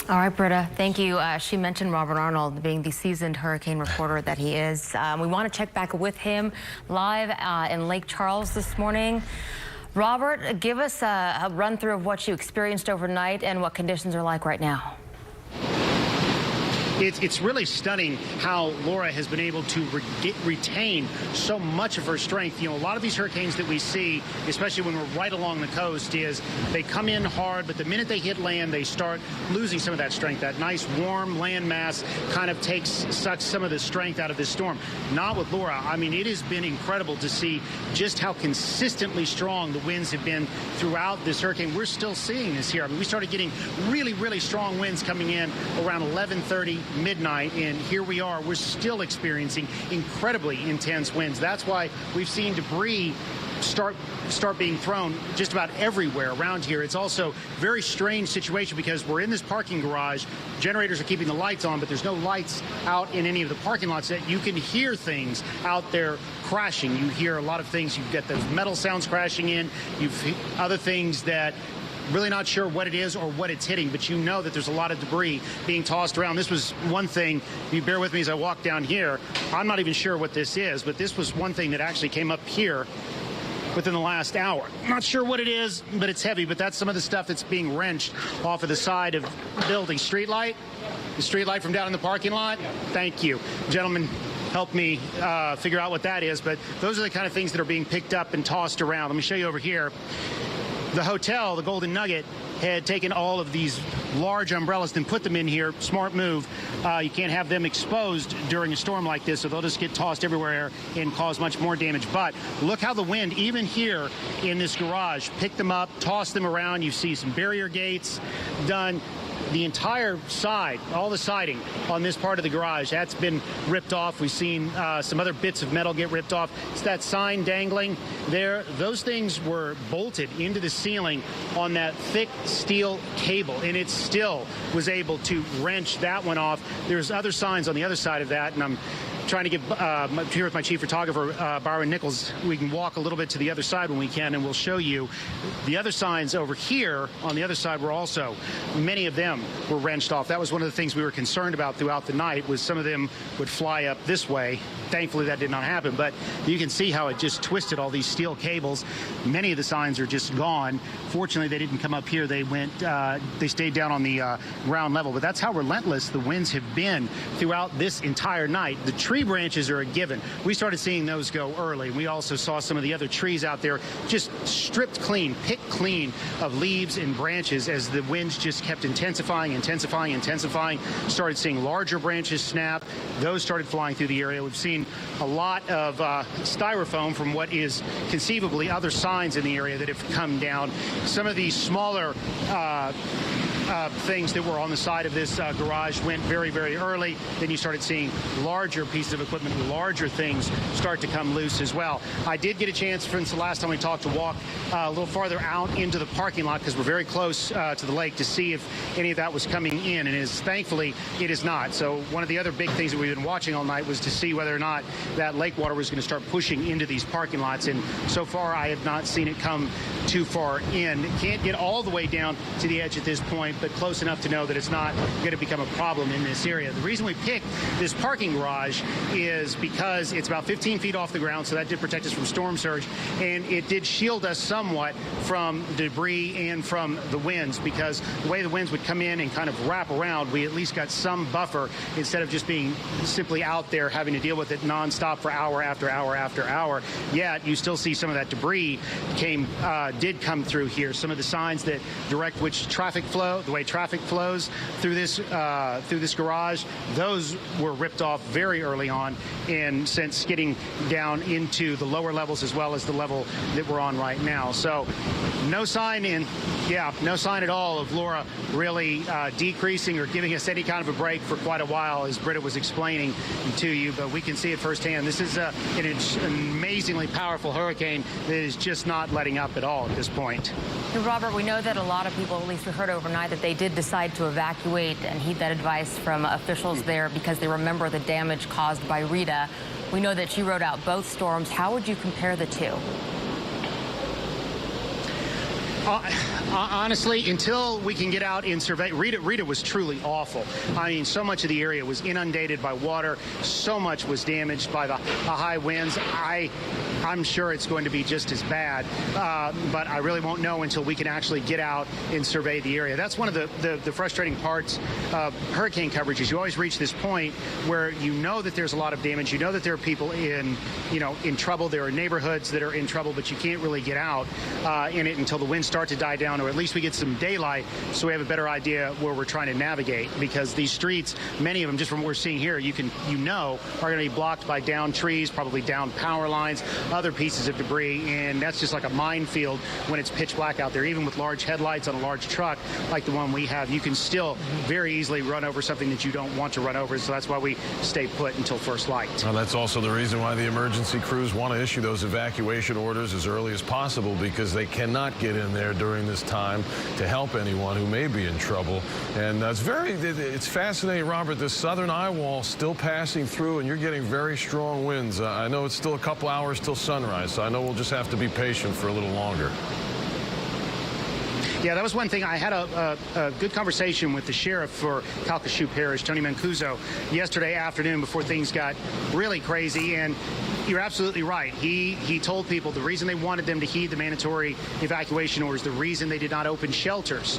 All right, Britta, thank you. She mentioned Robert Arnold being the seasoned hurricane reporter that he is. We want to check back with him live in Lake Charles this morning. Robert, give us a run through of what you experienced overnight and what conditions are like right now. It's really stunning how Laura has been able to retain so much of her strength. You know, a lot of these hurricanes that we see, especially when we're right along the coast, is they come in hard, but the minute they hit land, they start losing some of that strength. That nice warm land mass kind of sucks some of the strength out of this storm. Not with Laura. I mean, it has been incredible to see just how consistently strong the winds have been throughout this hurricane. We're still seeing this here. I mean, we started getting really, really strong winds coming in around 11:30. Midnight, and here we are. We're still experiencing incredibly intense winds. That's why we've seen debris start being thrown just about everywhere around here. It's also a very strange situation because we're in this parking garage. Generators are keeping the lights on, but there's no lights out in any of the parking lots. That you can hear things out there crashing. You hear a lot of things. You get those metal sounds crashing in. You've other things that really not sure what it is or what it's hitting, but you know that there's a lot of debris being tossed around. This was one thing, you bear with me as I walk down here. I'm not even sure what this is, but this was one thing that actually came up here within the last hour. Not sure what it is, but it's heavy, but that's some of the stuff that's being wrenched off of the side of the building. Street light? The street light from down in the parking lot? Thank you. Gentlemen, help me figure out what that is, but those are the kind of things that are being picked up and tossed around. Let me show you over here. The hotel, the Golden Nugget, had taken all of these large umbrellas and put them in here. Smart move. You can't have them exposed during a storm like this, so they'll just get tossed everywhere and cause much more damage. But look how the wind, even here in this garage, picked them up, tossed them around. You see some barrier gates done. The entire side, all the siding on this part of the garage, that's been ripped off. We've seen some other bits of metal get ripped off. It's that sign dangling there. Those things were bolted into the ceiling on that thick steel cable, and it still was able to wrench that one off. There's other signs on the other side of that, and I'm trying to get here with my chief photographer, Byron Nichols. We can walk a little bit to the other side when we can, and we'll show you the other signs over here on the other side were also, many of them were wrenched off. That was one of the things we were concerned about throughout the night, was some of them would fly up this way. Thankfully, that did not happen, but you can see how it just twisted all these steel cables. Many of the signs are just gone. Fortunately, they didn't come up here. They stayed down on the ground level, but that's how relentless the winds have been throughout this entire night. The tree branches are a given. We started seeing those go early. We also saw some of the other trees out there just stripped clean, picked clean of leaves and branches as the winds just kept intensifying. Started seeing larger branches snap. Those started flying through the area. We've seen a lot of styrofoam from what is conceivably other signs in the area that have come down. Some of these smaller things that were on the side of this garage went very, very early. Then you started seeing larger pieces of equipment, larger things start to come loose as well. I did get a chance, for instance, the last time we talked, to walk a little farther out into the parking lot because we're very close to the lake to see if any of that was coming in, and thankfully it is not. So one of the other big things that we've been watching all night was to see whether or not that lake water was going to start pushing into these parking lots, and so far I have not seen it come too far in. It can't get all the way down to the edge at this point, but close enough to know that it's not going to become a problem in this area. The reason we picked this parking garage is because it's about 15 feet off the ground, so that did protect us from storm surge, and it did shield us somewhat from debris and from the winds, because the way the winds would come in and kind of wrap around, we at least got some buffer instead of just being simply out there having to deal with it nonstop for hour after hour after hour. Yet you still see some of that debris did come through here. Some of the signs that direct which traffic flow, the way traffic flows through this garage, those were ripped off very early on, and since getting down into the lower levels as well as the level that we're on right now. So no sign at all of Laura really decreasing or giving us any kind of a break for quite a while, as Britta was explaining to you, but we can see it firsthand. This is an amazingly powerful hurricane that is just not letting up at all at this point. Robert, we know that a lot of people, at least we heard overnight, that they did decide to evacuate and heed that advice from officials there because they remember the damage caused by Rita. We know that you rode out both storms. How would you compare the two? Honestly, until we can get out and survey, Rita was truly awful. I mean, so much of the area was inundated by water. So much was damaged by the high winds. I'm sure it's going to be just as bad, but I really won't know until we can actually get out and survey the area. That's one of the frustrating parts of hurricane coverage is you always reach this point where you know that there's a lot of damage. You know that there are people in trouble. There are neighborhoods that are in trouble, but you can't really get out in it until the winds start to die down, or at least we get some daylight so we have a better idea where we're trying to navigate, because these streets, many of them, just from what we're seeing here, are going to be blocked by downed trees, probably down power lines, other pieces of debris, and that's just like a minefield when it's pitch black out there. Even with large headlights on a large truck like the one we have, you can still very easily run over something that you don't want to run over, so that's why we stay put until first light. Well, that's also the reason why the emergency crews want to issue those evacuation orders as early as possible, because they cannot get in there during this time to help anyone who may be in trouble. And it's fascinating, Robert, this southern eye wall still passing through, and you're getting very strong winds. I know it's still a couple hours till sunrise, so I know we'll just have to be patient for a little longer. Yeah, that was one thing. I had a good conversation with the sheriff for Calcasieu Parish, Tony Mancuso, yesterday afternoon before things got really crazy. And you're absolutely right. He told people the reason they wanted them to heed the mandatory evacuation orders, the reason they did not open shelters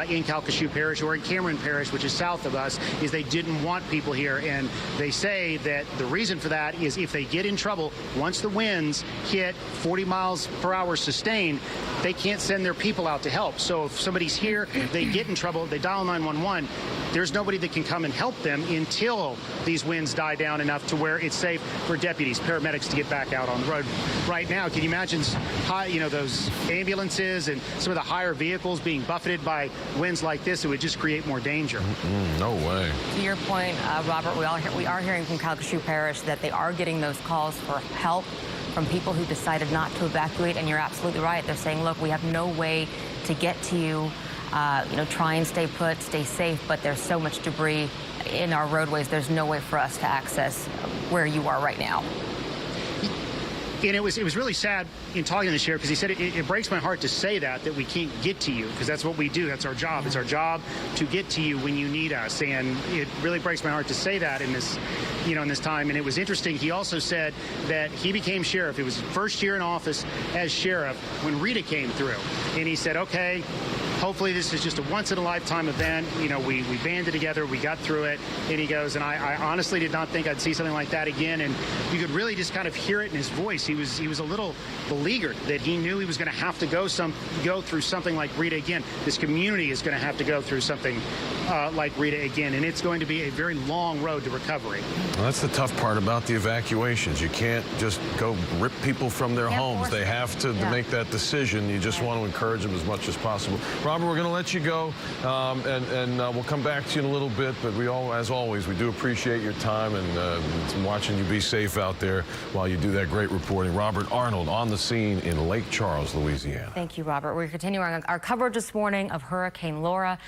in Calcasieu Parish or in Cameron Parish, which is south of us, is they didn't want people here. And they say that the reason for that is if they get in trouble, once the winds hit 40 miles per hour sustained, they can't send their people out to help. So if somebody's here, they get in trouble, they dial 911, there's nobody that can come and help them until these winds die down enough to where it's safe for deputies, paramedics to get back out on the road. Right now, can you imagine those ambulances and some of the higher vehicles being buffeted by winds like this? It would just create more danger. No way. To your point, Robert, we are hearing from Calcasieu Parish that they are getting those calls for help from people who decided not to evacuate, and you're absolutely right. They're saying, look, we have no way to get to you. Try and stay put, stay safe, but there's so much debris in our roadways, there's no way for us to access where you are right now. And it was really sad in talking to the sheriff, because he said it breaks my heart to say that we can't get to you, because that's what we do. That's our job. It's our job to get to you when you need us. And it really breaks my heart to say that in this time. And it was interesting. He also said that he became sheriff. It was his first year in office as sheriff when Rita came through. And he said, okay, hopefully this is just a once-in-a-lifetime event. We banded together, we got through it. And he goes, and I honestly did not think I'd see something like that again. And you could really just kind of hear it in his voice. He was a little beleaguered that he knew he was going to have to go through something like Rita again. This community is going to have to go through something like Rita again, and it's going to be a very long road to recovery. Well, that's the tough part about the evacuations. You can't just go rip people from their homes. They have to make that decision. You just want to encourage them as much as possible. Robert, we're going to let you go, and we'll come back to you in a little bit, but as always, we do appreciate your time and watching you be safe out there while you do that great reporting. Robert Arnold on the scene in Lake Charles, Louisiana. Thank you, Robert. We're continuing our coverage this morning of Hurricane Laura